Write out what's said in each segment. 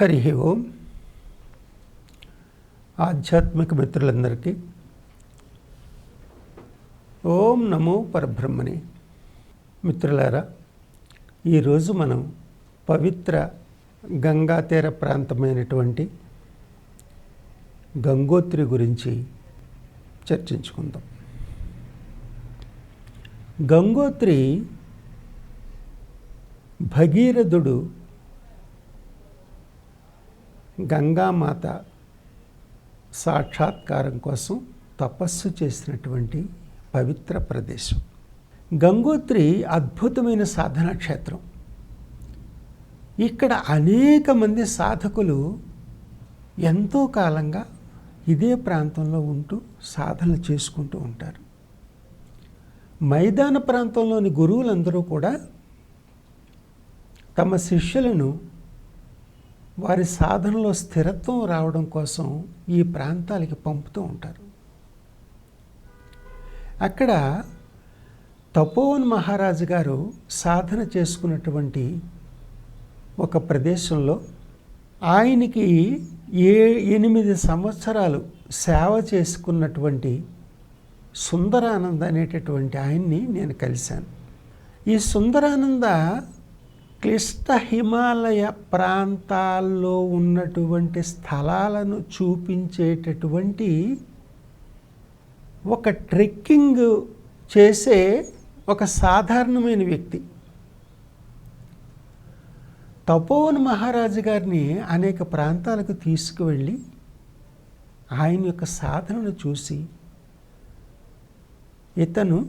హరి ఓం. ఆధ్యాత్మిక మిత్రులందరికీ ఓం నమో పరబ్రహ్మణే. మిత్రులారా, ఈరోజు మనం పవిత్ర గంగా తీర ప్రాంతమైనటువంటి గంగోత్రి గురించి చర్చించుకుందాం. గంగోత్రి భగీరథుడు గంగామాత సాక్షాత్కారం కోసం తపస్సు చేసినటువంటి పవిత్ర ప్రదేశం. గంగోత్రి అద్భుతమైన సాధనా క్షేత్రం. ఇక్కడ అనేక మంది సాధకులు ఎంతో కాలంగా ఇదే ప్రాంతంలో ఉంటూ సాధనలు చేసుకుంటూ ఉంటారు. మైదాన ప్రాంతంలోని గురువులందరూ కూడా తమ శిష్యులను వారి సాధనలో స్థిరత్వం రావడం కోసం ఈ ప్రాంతాలకి పంపుతూ ఉంటారు. అక్కడ తపోవన్ మహారాజు గారు సాధన చేసుకున్నటువంటి ఒక ప్రదేశంలో ఆయనకి 8 సంవత్సరాలు సేవ చేసుకున్నటువంటి సుందరానంద అనేటటువంటి ఆయన్ని నేను కలిశాను. ఈ సుందరానంద క్లిష్ట హిమాలయ ప్రాంతాల్లో ఉన్నటువంటి స్థలాలను చూపించేటటువంటి ఒక ట్రెక్కింగ్ చేసే ఒక సాధారణమైన వ్యక్తి. తపోవన్ మహారాజు గారిని అనేక ప్రాంతాలకు తీసుకువెళ్ళి ఆయన యొక్క సాధనను చూసి ఇతను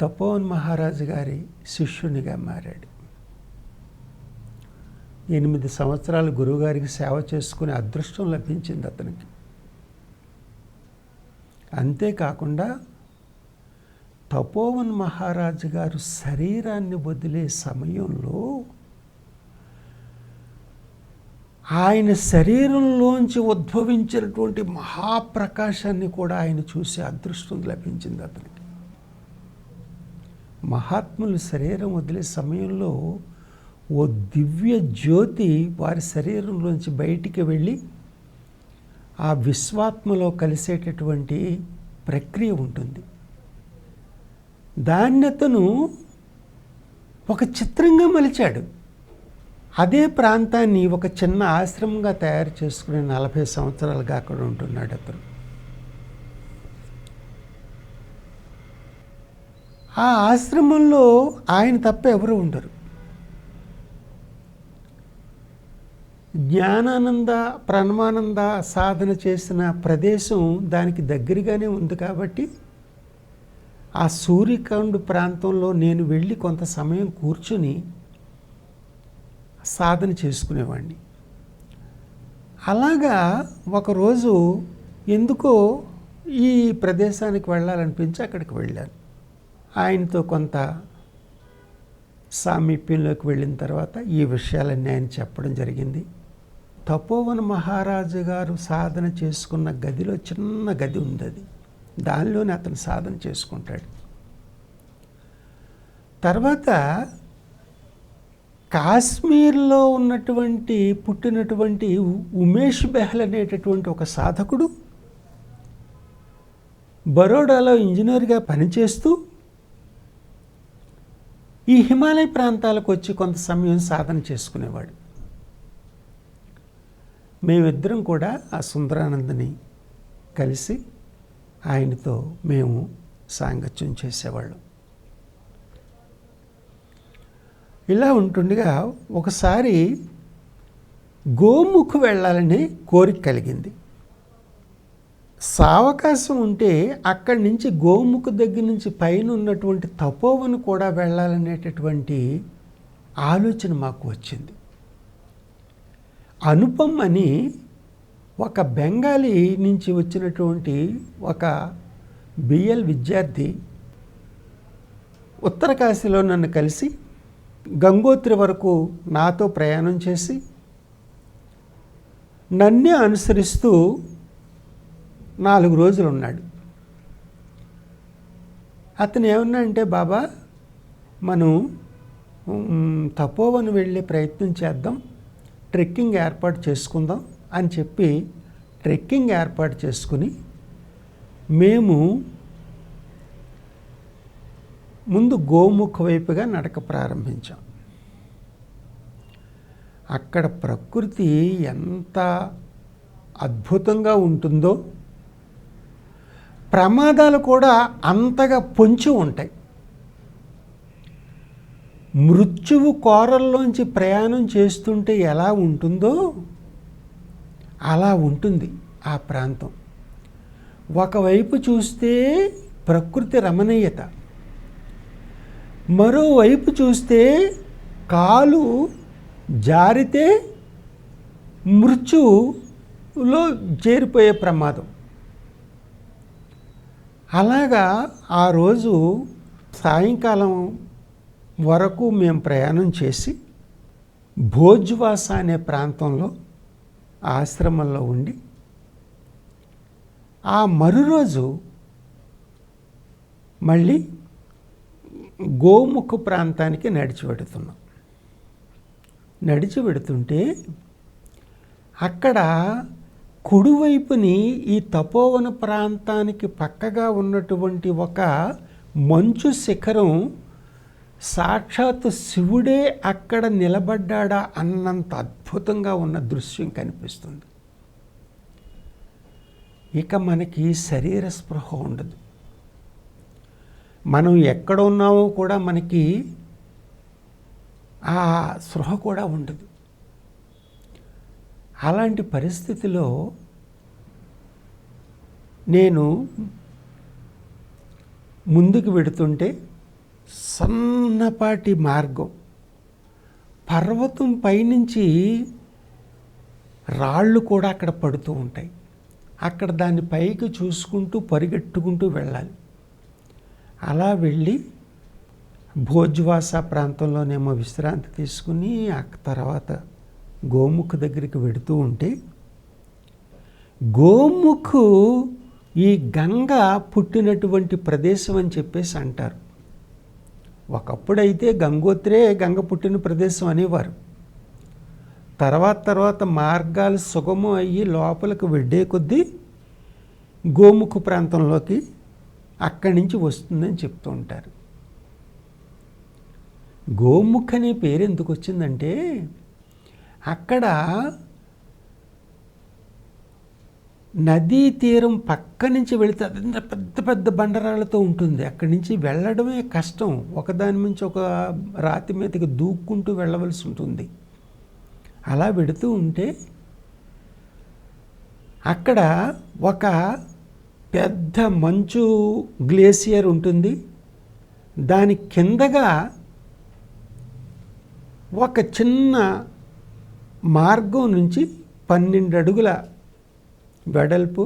తపోవన్ మహారాజు గారి శిష్యునిగా మారాడు. 8 సంవత్సరాలు గురువుగారికి సేవ చేసుకునే అదృష్టం లభించింది అతనికి. అంతేకాకుండా తపోవన్ మహారాజు గారు శరీరాన్ని వదిలే సమయంలో ఆయన శరీరంలోంచి ఉద్భవించినటువంటి మహాప్రకాశాన్ని కూడా ఆయన చూసే అదృష్టం లభించింది అతనికి. మహాత్ములు శరీరం వదిలే సమయంలో ఓ దివ్య జ్యోతి వారి శరీరంలోంచి బయటికి వెళ్ళి ఆ విశ్వాత్మలో కలిసేటటువంటి ప్రక్రియ ఉంటుంది. దాన్ని అతను ఒక చిత్రంగా మలిచాడు. అదే ప్రాంతాన్ని ఒక చిన్న ఆశ్రమంగా తయారు చేసుకుని 40 సంవత్సరాలుగా అక్కడ ఉంటున్నాడు అతను. ఆ ఆశ్రమంలో ఆయన తప్ప ఎవరు ఉండరు. జ్ఞానానంద ప్రణవానంద సాధన చేసిన ప్రదేశం దానికి దగ్గరగానే ఉంది కాబట్టి ఆ సూర్యకాండ్ ప్రాంతంలో నేను వెళ్ళి కొంత సమయం కూర్చుని సాధన చేసుకునేవాడిని. అలాగా ఒకరోజు ఎందుకో ఈ ప్రదేశానికి వెళ్ళాలనిపించి అక్కడికి వెళ్ళాను. ఆయనతో కొంత సామీప్యంలోకి వెళ్ళిన తర్వాత ఈ విషయాలన్నీ ఆయన చెప్పడం జరిగింది. తపోవన్ మహారాజు గారు సాధన చేసుకున్న గదిలో చిన్న గది ఉంది. అది దానిలోనే అతను సాధన చేసుకుంటాడు. తర్వాత కాశ్మీర్లో పుట్టినటువంటి ఉమేష్ బెహల్ అనేటటువంటి ఒక సాధకుడు బరోడాలో ఇంజనీర్గా పనిచేస్తూ ఈ హిమాలయ ప్రాంతాలకు వచ్చి కొంత సమయం సాధన చేసుకునేవాడు. మేమిద్దరం కూడా ఆ సుందరానందని కలిసి ఆయనతో మేము సాంగత్యం చేసేవాళ్ళం. ఇలా ఉంటుండగా ఒకసారి గోముఖ్ వెళ్ళాలని కోరిక కలిగింది. సావకాశం ఉంటే అక్కడి నుంచి గోముఖ్ దగ్గర నుంచి పైన ఉన్నటువంటి తపోవను కూడా వెళ్ళాలనేటటువంటి ఆలోచన మాకు వచ్చింది. అనుపమ్ అని ఒక బెంగాలీ నుంచి వచ్చినటువంటి ఒక బిఎల్ విద్యార్థి ఉత్తరకాశీలో నన్ను కలిసి గంగోత్రి వరకు నాతో ప్రయాణం చేసి నన్నే అనుసరిస్తూ 4 రోజులు ఉన్నాడు. అతను ఏమన్నా అంటే, బాబా మనం తపోవన్ వెళ్ళే ప్రయత్నం చేద్దాం, ట్రెక్కింగ్ ఏర్పాటు చేసుకుందాం అని చెప్పి ట్రెక్కింగ్ ఏర్పాటు చేసుకుని మేము ముందు గోముఖ వైపుగా నడక ప్రారంభించాం. అక్కడ ప్రకృతి ఎంత అద్భుతంగా ఉంటుందో, ప్రమాదాలు కూడా అంతగా పొంచి ఉంటాయి. మృత్యువు కోరల్లోంచి ప్రయాణం చేస్తుంటే ఎలా ఉంటుందో అలా ఉంటుంది ఆ ప్రాంతం. ఒకవైపు చూస్తే ప్రకృతి రమణీయత, మరోవైపు చూస్తే కాలు జారితే మృత్యువులో చేరిపోయే ప్రమాదం. అలాగా ఆ రోజు సాయంకాలం వరకు మేము ప్రయాణం చేసి భోజ్వాస అనే ప్రాంతంలో ఆశ్రమంలో ఉండి ఆ మరురోజు మళ్ళీ గోముఖ ప్రాంతానికి నడిచి వెడుతున్నాం. నడిచి వెడుతుంటే అక్కడ కుడివైపుని ఈ తపోవన ప్రాంతానికి పక్కగా ఉన్నటువంటి ఒక మంచు శిఖరం, సాక్షాత్తు శివుడే అక్కడ నిలబడ్డా అన్నంత అద్భుతంగా ఉన్న దృశ్యం కనిపిస్తుంది. ఇక మనకి శరీర స్పృహ ఉండదు, మనం ఎక్కడ ఉన్నామో కూడా మనకి ఆ స్పృహ కూడా ఉండదు. అలాంటి పరిస్థితిలో నేను ముందుకు వెడుతుంటే సన్నపాటి మార్గం, పర్వతం పైనుంచి రాళ్ళు కూడా అక్కడ పడుతూ ఉంటాయి. అక్కడ దాన్ని పైకి చూసుకుంటూ పరిగెట్టుకుంటూ వెళ్ళాలి. అలా వెళ్ళి భోజ్వాస ప్రాంతంలోనేమో విశ్రాంతి తీసుకుని ఆ తర్వాత గోముఖ్ దగ్గరికి వెడుతూ ఉంటే, గోముఖ్ ఈ గంగ పుట్టినటువంటి ప్రదేశం అని చెప్పేసి అంటారు. ఒకప్పుడైతే గంగోత్రే గంగ పుట్టిన ప్రదేశం అనేవారు. తర్వాత మార్గాలు సుగమం అయ్యి లోపలికి వెడ్డే కొద్దీ గోముఖ ప్రాంతంలోకి అక్కడి నుంచి వస్తుందని చెప్తూ ఉంటారు. గోముఖ్ అనే పేరు ఎందుకు వచ్చిందంటే, అక్కడ నదీ తీరం పక్క నుంచి వెళితే అదంతా పెద్ద పెద్ద బండరాళ్ళతో ఉంటుంది. అక్కడి నుంచి వెళ్ళడమే కష్టం, ఒకదాని నుంచి ఒక రాతి మీదకి దూక్కుంటూ వెళ్ళవలసి ఉంటుంది. అలా వెడుతూ ఉంటే అక్కడ ఒక పెద్ద మంచు గ్లేసియర్ ఉంటుంది. దాని కిందగా ఒక చిన్న మార్గం నుంచి 12 అడుగుల వెడల్పు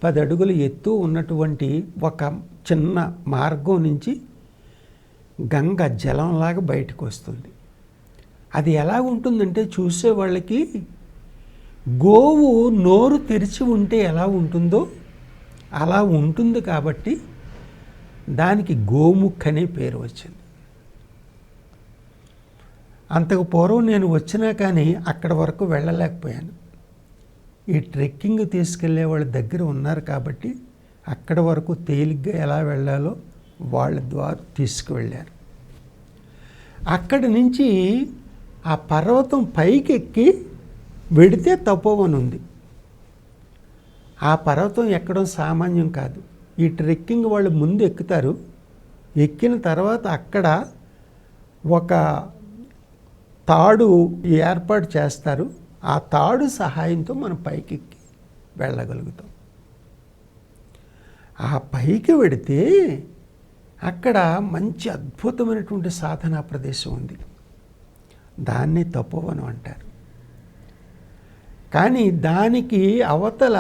10 అడుగుల ఎత్తు ఉన్నటువంటి ఒక చిన్న మార్గం నుంచి గంగ జలంలాగా బయటకు వస్తుంది. అది ఎలా ఉంటుందంటే, చూసే వాళ్ళకి గోవు నోరు తెరిచి ఉంటే ఎలా ఉంటుందో అలా ఉంటుంది. కాబట్టి దానికి గోముఖ్ అనే పేరు వచ్చింది. అంతకు పూర్వం నేను వచ్చినా కానీ అక్కడ వరకు వెళ్ళలేకపోయాను. ఈ ట్రెక్కింగ్ తీసుకెళ్లే వాళ్ళ దగ్గర ఉన్నారు కాబట్టి అక్కడ వరకు తేలిగ్గా ఎలా వెళ్ళాలో వాళ్ళ ద్వారా తీసుకువెళ్ళారు. అక్కడి నుంచి ఆ పర్వతం పైకి ఎక్కి వెడితే తపోవన్ ఉంది. ఆ పర్వతం ఎక్కడం సామాన్యం కాదు. ఈ ట్రెక్కింగ్ వాళ్ళు ముందు ఎక్కుతారు. ఎక్కిన తర్వాత అక్కడ ఒక తాడు ఏర్పాటు చేస్తారు. ఆ తాడు సహాయంతో మనం పైకి ఎక్కి వెళ్ళగలుగుతాం. ఆ పైకి వెడితే అక్కడ మంచి అద్భుతమైనటువంటి సాధనా ప్రదేశం ఉంది. దాన్ని తపోవనం అంటారు. కానీ దానికి అవతల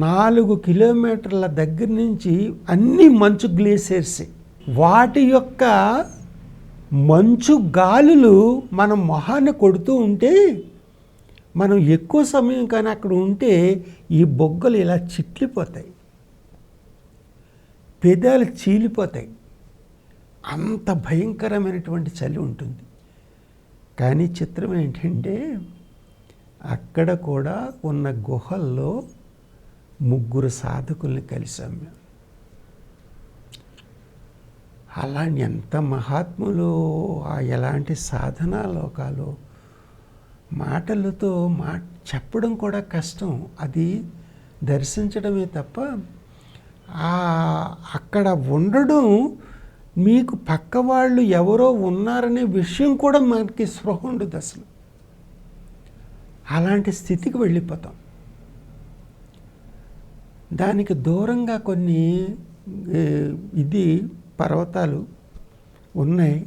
4 కిలోమీటర్ల దగ్గర నుంచి అన్ని మంచు గ్లేసియర్సే. వాటి యొక్క మంచు గాలులు మన మొహాన్ని కొడుతూ ఉంటే, మనం ఎక్కువ సమయం కానీ అక్కడ ఉంటే ఈ బొగ్గలు ఇలా చిట్లిపోతాయి, పెదాలు చీలిపోతాయి. అంత భయంకరమైనటువంటి చలి ఉంటుంది. కానీ చిత్రం ఏంటంటే అక్కడ కూడా ఉన్న గుహల్లో 3 సాధకుల్ని కలిసాం మేము. అలా ఎంత మహాత్ములు, ఎలాంటి సాధనా లోకాలు, మాటలతో చెప్పడం కూడా కష్టం, అది దర్శించడమే తప్ప అక్కడ ఉండడం, మీకు పక్క వాళ్ళు ఎవరో ఉన్నారనే విషయం కూడా మనకి స్పృహ ఉండదు అసలు. అలాంటి స్థితికి వెళ్ళిపోతాం. దానికి దూరంగా కొన్ని పర్వతాలు ఉన్నాయి.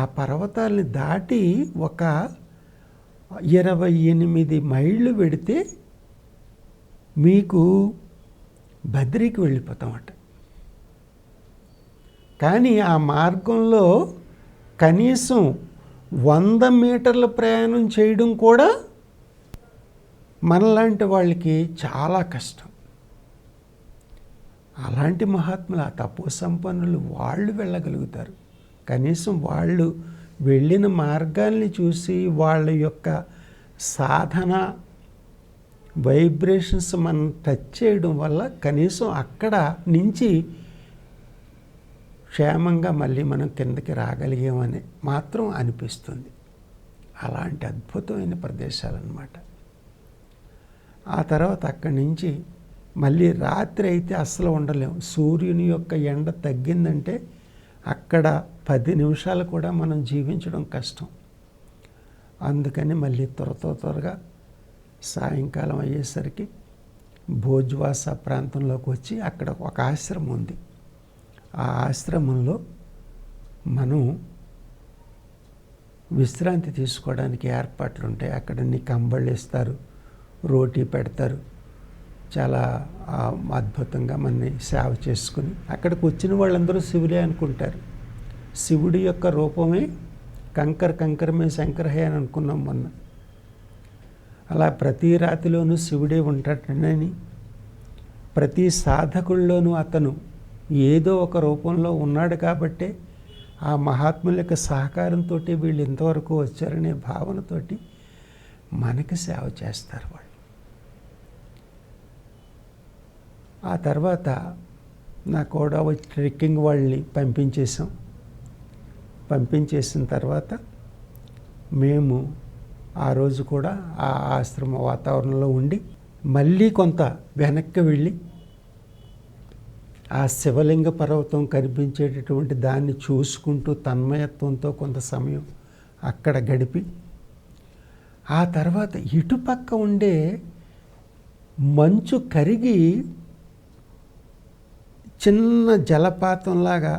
ఆ పర్వతాలని దాటి ఒక 28 మైళ్ళు వెడితే మీకు బద్రీకి వెళ్ళిపోతామట. కానీ ఆ మార్గంలో కనీసం 100 మీటర్ల ప్రయాణం చేయడం కూడా మనలాంటి వాళ్ళకి చాలా కష్టం. అలాంటి మహాత్ములు, ఆ తపో సంపన్నులు, వాళ్ళు వెళ్ళగలుగుతారు. కనీసం వాళ్ళు వెళ్ళిన మార్గాల్ని చూసి వాళ్ళ యొక్క సాధన వైబ్రేషన్స్ మనం టచ్ చేయడం వల్ల కనీసం అక్కడ నుంచి క్షేమంగా మళ్ళీ మనం కిందకి రాగలిగామని మాత్రం అనిపిస్తుంది. అలాంటి అద్భుతమైన ప్రదేశాలన్నమాట. ఆ తర్వాత అక్కడి నుంచి మళ్ళీ రాత్రి అయితే అస్సలు ఉండలేము. సూర్యుని యొక్క ఎండ తగ్గిందంటే అక్కడ 10 నిమిషాలు కూడా మనం జీవించడం కష్టం. అందుకని మళ్ళీ త్వరగా సాయంకాలం అయ్యేసరికి భోజ్వాస ప్రాంతంలోకి వచ్చి అక్కడ ఒక ఆశ్రమం ఉంది. ఆ ఆశ్రమంలో మనం విశ్రాంతి తీసుకోవడానికి ఏర్పాట్లు ఉంటాయి. అక్కడ కంబళ్ళు ఇస్తారు, రోటీ పెడతారు. చాలా అద్భుతంగా మనని సేవ చేసుకుని, అక్కడికి వచ్చిన వాళ్ళందరూ శివులే అనుకుంటారు. శివుడి యొక్క రూపమే కంకరమే శంకర హే అని అనుకున్నాం మొన్న. అలా ప్రతి రాతిలోనూ శివుడే ఉంటాడని, ప్రతి సాధకుల్లోనూ అతను ఏదో ఒక రూపంలో ఉన్నాడు కాబట్టే ఆ మహాత్ముల యొక్క సహకారంతో వీళ్ళు ఇంతవరకు వచ్చారనే భావనతోటి మనకి సేవ చేస్తారు వాళ్ళు. ఆ తర్వాత నా కూడా వచ్చి ట్రెక్కింగ్ వాళ్ళని పంపించేసిన తర్వాత మేము ఆ రోజు కూడా ఆ ఆశ్రమ వాతావరణంలో ఉండి మళ్ళీ కొంత వెనక్కి వెళ్ళి ఆ శివలింగ పర్వతం కనిపించేటటువంటి దాన్ని చూసుకుంటూ తన్మయత్వంతో కొంత సమయం అక్కడ గడిపి, ఆ తర్వాత ఇటుపక్క ఉండే మంచు కరిగి చిన్న జలపాతంలాగా,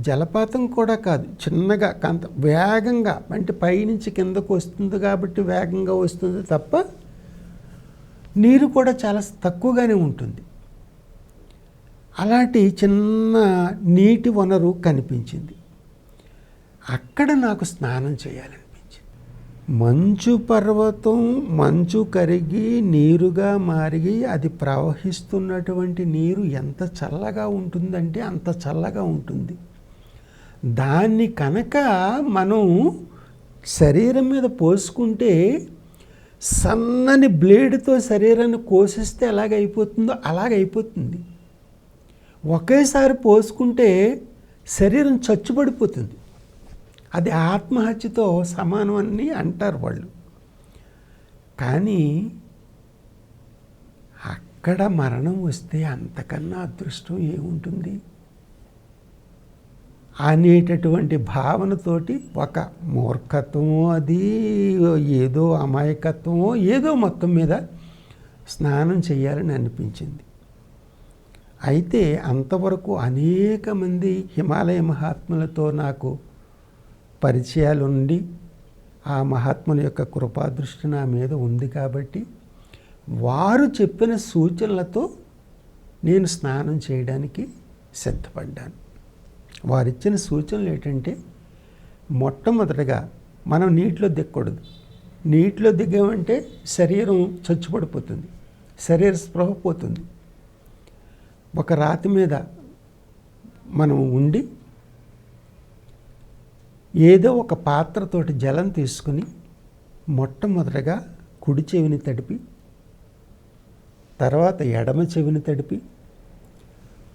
జలపాతం కూడా కాదు, చిన్నగా కాంత వేగంగా, అంటే పైనుంచి కిందకు వస్తుంది కాబట్టి వేగంగా వస్తుంది తప్ప నీరు కూడా చాలా తక్కువగానే ఉంటుంది. అలాంటి చిన్న నీటి వనరు కనిపించింది. అక్కడ నాకు స్నానం చేయాలనిపించింది. మంచు పర్వతం మంచు కరిగి నీరుగా మారి అది ప్రవహిస్తున్నటువంటి నీరు ఎంత చల్లగా ఉంటుందంటే అంత చల్లగా ఉంటుంది. దాన్ని కనుక మనం శరీరం మీద పోసుకుంటే, సన్నని బ్లేడ్తో శరీరాన్ని కోసిస్తే ఎలాగైపోతుందో అలాగైపోతుంది. ఒకేసారి పోసుకుంటే శరీరం చచ్చుబడిపోతుంది. అది ఆత్మహత్యతో సమానం అని అంటారు వాళ్ళు. కానీ అక్కడ మరణం వస్తే అంతకన్నా అదృష్టం ఏముంటుంది అనేటటువంటి భావనతోటి, ఒక మూర్ఖత్వమో అది ఏదో అమాయకత్వమో ఏదో మొత్తం మీద స్నానం చేయాలని అనిపించింది. అయితే అంతవరకు అనేక మంది హిమాలయ మహాత్ములతో నాకు పరిచయాలు ఉండి, ఆ మహాత్ముల యొక్క కృపాదృష్టి నా మీద ఉంది కాబట్టి వారు చెప్పిన సూచనలతో నేను స్నానం చేయడానికి సిద్ధపడ్డాను. వారిచ్చిన సూచనలు ఏంటంటే, మొట్టమొదటిగా మనం నీటిలో దిగకూడదు. నీటిలో దిగామంటే శరీరం చచ్చుపడిపోతుంది, శరీర స్పృహ పోతుంది. ఒక రాతి మీద మనం ఉండి ఏదో ఒక పాత్రతోటి జలం తీసుకుని మొట్టమొదటగా కుడి చెవిని తడిపి, తర్వాత ఎడమ చెవిని తడిపి,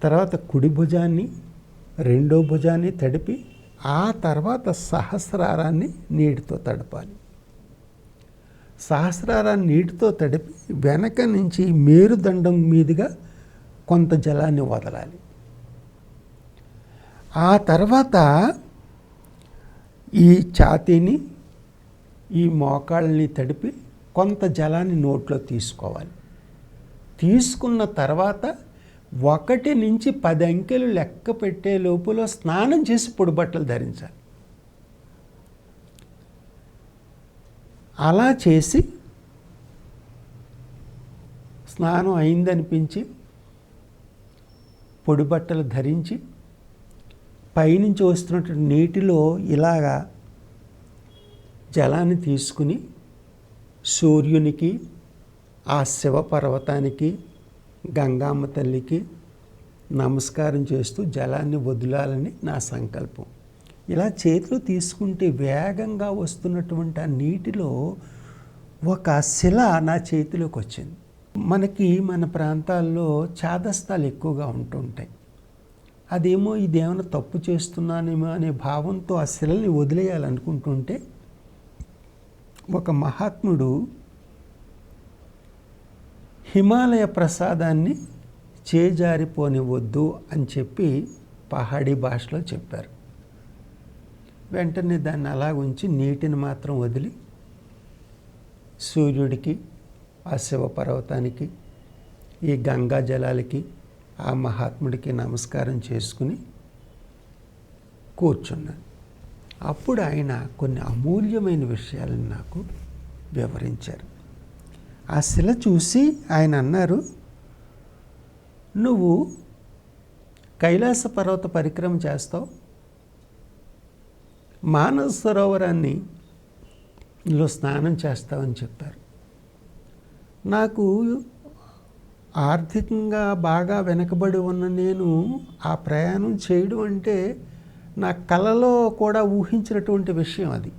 తర్వాత కుడి భుజాన్ని, రెండో భుజాన్ని తడిపి, ఆ తర్వాత సహస్రారాన్ని నీటితో తడపాలి. సహస్రారాన్ని నీటితో తడిపి వెనక నుంచి మేరుదండం మీదుగా కొంత జలాన్ని వదలాలి. ఆ తర్వాత ఈ ఛాతీని, ఈ మోకాళ్ళని తడిపి కొంత జలాన్ని నోట్లో తీసుకోవాలి. తీసుకున్న తర్వాత 1 నుంచి 10 అంకెలు లెక్క పెట్టే లోపల స్నానం చేసి పొడి బట్టలు ధరించాలి. అలా చేసి స్నానం అయిందనిపించి పొడి బట్టలు ధరించి పైనుంచి వస్తున్నటువంటి నీటిలో ఇలాగా జలాన్ని తీసుకుని సూర్యునికి, ఆ శివపర్వతానికి, గంగామ్మ తల్లికి నమస్కారం చేస్తూ జలాన్ని వదిలాలని నా సంకల్పం. ఇలా చేతిలో తీసుకుంటే వేగంగా వస్తున్నటువంటి ఆ నీటిలో ఒక శిల నా చేతిలోకి వచ్చింది. మనకి మన ప్రాంతాల్లో చాదస్తాలు ఎక్కువగా ఉంటుంటాయి. అదేమో ఇదేమైనా తప్పు చేస్తున్నానేమో అనే భావంతో ఆ శిలని వదిలేయాలనుకుంటుంటే ఒక మహాత్ముడు హిమాలయ ప్రసాదాన్ని చేజారిపోనివద్దు అని చెప్పి పహాడీ భాషలో చెప్పారు. వెంటనే దాన్ని అలా ఉంచి నీటిని మాత్రం వదిలి సూర్యుడికి, ఆ శివపర్వతానికి, ఈ గంగా జలాలకి, ఆ మహాత్ముడికి నమస్కారం చేసుకుని కూర్చున్నాను. అప్పుడు ఆయన కొన్ని అమూల్యమైన విషయాలను నాకు వివరించారు. ఆ శిల చూసి ఆయన అన్నారు, నువ్వు కైలాస పర్వత పరిక్రమ చేస్తావు, మానస సరోవరాన్ని లో స్నానం చేస్తావని చెప్పారు. నాకు ఆర్థికంగా బాగా వెనకబడి ఉన్న నేను ఆ ప్రయాణం చేయడం అంటే నా కలలో కూడా ఊహించినటువంటి విషయం అది.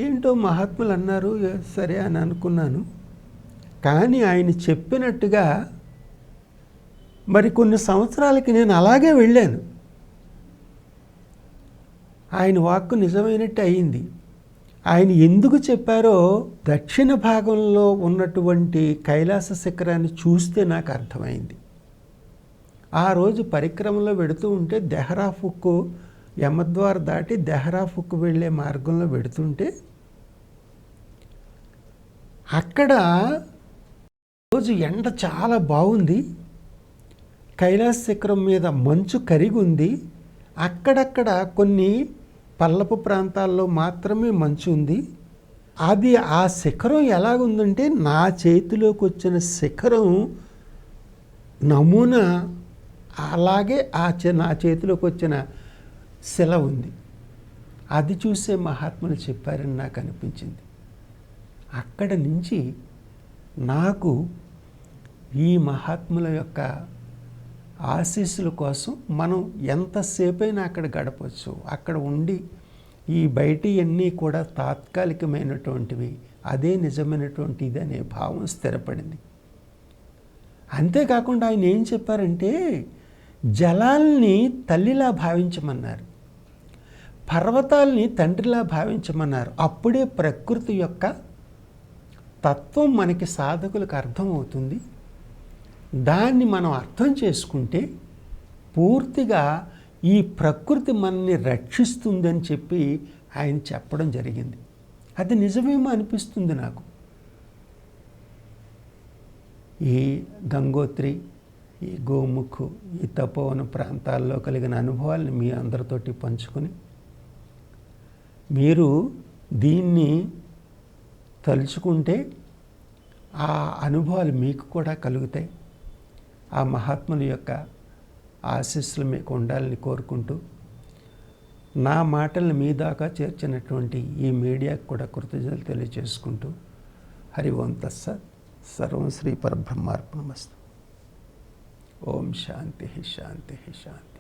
ఏంటో మహాత్ములు అన్నారు, సరే అని అనుకున్నాను. కానీ ఆయన చెప్పినట్టుగా మరి కొన్ని సంవత్సరాలకి నేను అలాగే వెళ్ళాను. ఆయన వాక్కు నిజమైనట్టు అయింది. ఆయన ఎందుకు చెప్పారో దక్షిణ భాగంలో ఉన్నటువంటి కైలాస శిఖరాన్ని చూస్తే నాకు అర్థమైంది. ఆ రోజు పరిక్రమలో వెడుతూ ఉంటే దెహ్రాఫుక్కు యమద్వార దాటి దెహ్రాఫుక్కు వెళ్ళే మార్గంలో వెడుతుంటే అక్కడ రోజు ఎండ చాలా బాగుంది. కైలాస శిఖరం మీద మంచు కరిగి ఉంది. అక్కడక్కడ కొన్ని పల్లపు ప్రాంతాల్లో మాత్రమే మంచు ఉంది. అది ఆ శిఖరం ఎలాగుందంటే నా చేతిలోకి వచ్చిన శిఖరం నమూనా అలాగే నా చేతిలోకి వచ్చిన శిల ఉంది. అది చూసే మహాత్ములు చెప్పారని నాకు అనిపించింది. అక్కడ నుంచి నాకు ఈ మహాత్ముల యొక్క ఆశీస్సుల కోసం మనం ఎంతసేపైనా అక్కడ గడపచ్చు. అక్కడ ఉండి ఈ బయటి అన్నీ కూడా తాత్కాలికమైనటువంటివి, అదే నిజమైనటువంటిది అనే భావం స్థిరపడింది. అంతేకాకుండా ఆయన ఏం చెప్పారంటే జలాల్ని తల్లిలా భావించమన్నారు, పర్వతాల్ని తండ్రిలా భావించమన్నారు. అప్పుడే ప్రకృతి యొక్క తత్వం మనకి సాధకులకు అర్థమవుతుంది. దాన్ని మనం అర్థం చేసుకుంటే పూర్తిగా ఈ ప్రకృతి మనల్ని రక్షిస్తుందని చెప్పి ఆయన చెప్పడం జరిగింది. అది నిజమేమో అనిపిస్తుంది నాకు. ఈ గంగోత్రి, ఈ గోముఖ్, ఈ తపోవన ప్రాంతాల్లో కలిగిన అనుభవాలను మీ అందరితోటి పంచుకొని మీరు దీన్ని తలుచుకుంటే ఆ అనుభవాలు మీకు కూడా కలుగుతాయి. ఆ మహాత్ముల యొక్క ఆశీస్సులు మీకు ఉండాలని కోరుకుంటూ నా మాటలను మీ దాకా చేర్చినటువంటి ఈ మీడియాకు కూడా కృతజ్ఞతలు తెలియజేసుకుంటూ హరి ఓం తత్సత్. సర్వం శ్రీ పరబ్రహ్మార్పణమస్తు. ఓం శాంతి శాంతి శాంతి.